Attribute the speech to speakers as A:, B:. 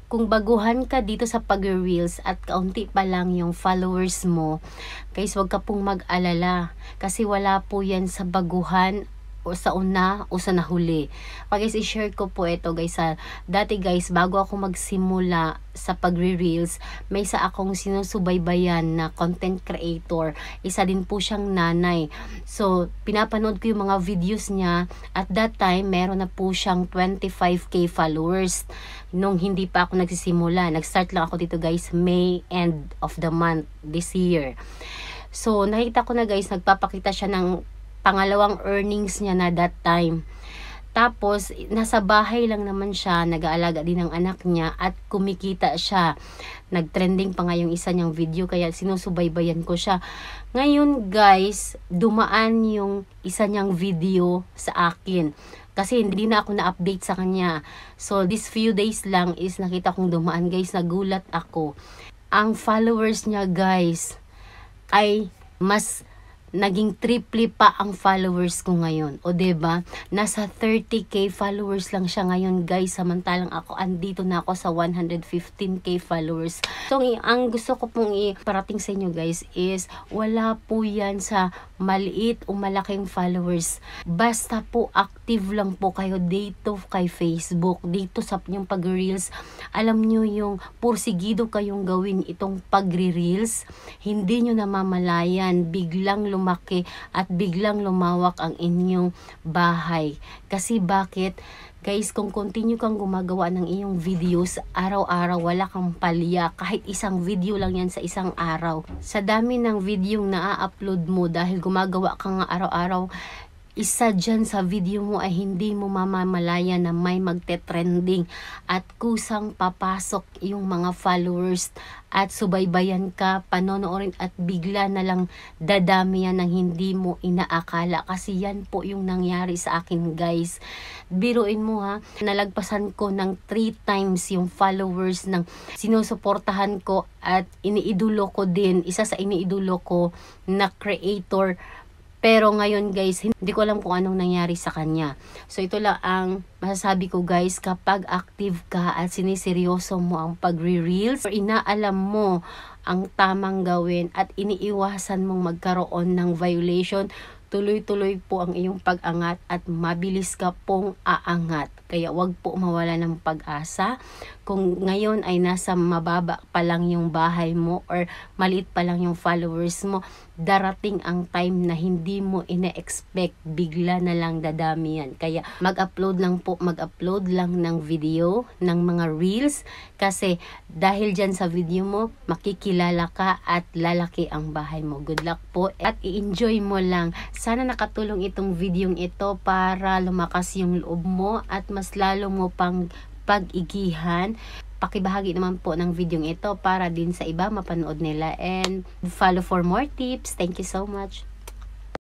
A: kung baguhan ka dito sa pag-reels at kaunti pa lang yung followers mo, guys, wag ka pong mag-alala. Kasi wala po yan sa baguhan o sa una o sa nahuli. Guys, i-share ko po ito guys. Dati guys, bago ako magsimula sa pagre-reels, may isa akong sinusubaybayan na content creator. Isa din po siyang nanay. So, pinapanood ko yung mga videos niya. At that time, meron na po siyang 25k followers. Nung hindi pa ako nagsisimula. Nag-start lang ako dito guys, May end of the month this year. So, nakita ko na guys, nagpapakita siya ng pangalawang earnings niya na that time. Tapos, nasa bahay lang naman siya, nag-aalaga din ng anak niya at kumikita siya. Nag-trending pa nga yung isa niyang video, kaya sinusubaybayan ko siya. Ngayon guys, dumaan yung isa niyang video sa akin. Kasi hindi na ako na-update sa kanya. So, this few days lang is nakita kong dumaan guys, nagulat ako. Ang followers niya guys, ay mas naging triple pa ang followers ko ngayon. O deba, nasa 30k followers lang siya ngayon guys, samantalang ako andito na ako sa 115k followers. So ang gusto ko pong iparating sa inyo guys is wala po yan sa maliit o malaking followers. Basta po active lang po kayo dito kay Facebook, dito sa yung pag-reels. Alam nyo yung pursigido kayong gawin itong pag-reels, hindi nyo namamalayan, biglang lumaki at biglang lumawak ang inyong bahay. Kasi bakit? Guys, kung continue kang gumagawa ng iyong videos, araw-araw wala kang palya, kahit isang video lang yan sa isang araw. Sa dami ng video na-upload mo dahil gumagawa ka nga araw-araw, isa dyan sa video mo ay hindi mo mamamalaya na may magte-trending at kusang papasok yung mga followers at subaybayan ka, panonoorin at bigla na lang dadami yan ng hindi mo inaakala. Kasi yan po yung nangyari sa akin guys. Biruin mo ha, nalagpasan ko ng 3 times yung followers ng sinusuportahan ko at iniidolo ko din, isa sa iniidolo ko na creator. Pero ngayon guys, hindi ko alam kung anong nangyari sa kanya. So ito lang ang masasabi ko guys, kapag active ka at siniseryoso mo ang pagre-reels, or inaalam mo ang tamang gawin at iniiwasan mong magkaroon ng violation, tuloy-tuloy po ang iyong pag-angat at mabilis ka pong aangat. Kaya wag po mawala ng pag-asa. Kung ngayon ay nasa mababa pa lang yung bahay mo or maliit pa lang yung followers mo, darating ang time na hindi mo ina-expect, bigla na lang dadami yan. Kaya mag-upload lang ng video, ng mga reels, kasi dahil dyan sa video mo, makikilala ka at lalaki ang bahay mo. Good luck po at i-enjoy mo lang. Sana nakatulong itong video ito para lumakas yung loob mo at mas lalo mo pang pag-igihan. Pakibahagi naman po ng video ito para din sa iba mapanood nila, and follow for more tips. Thank you so much.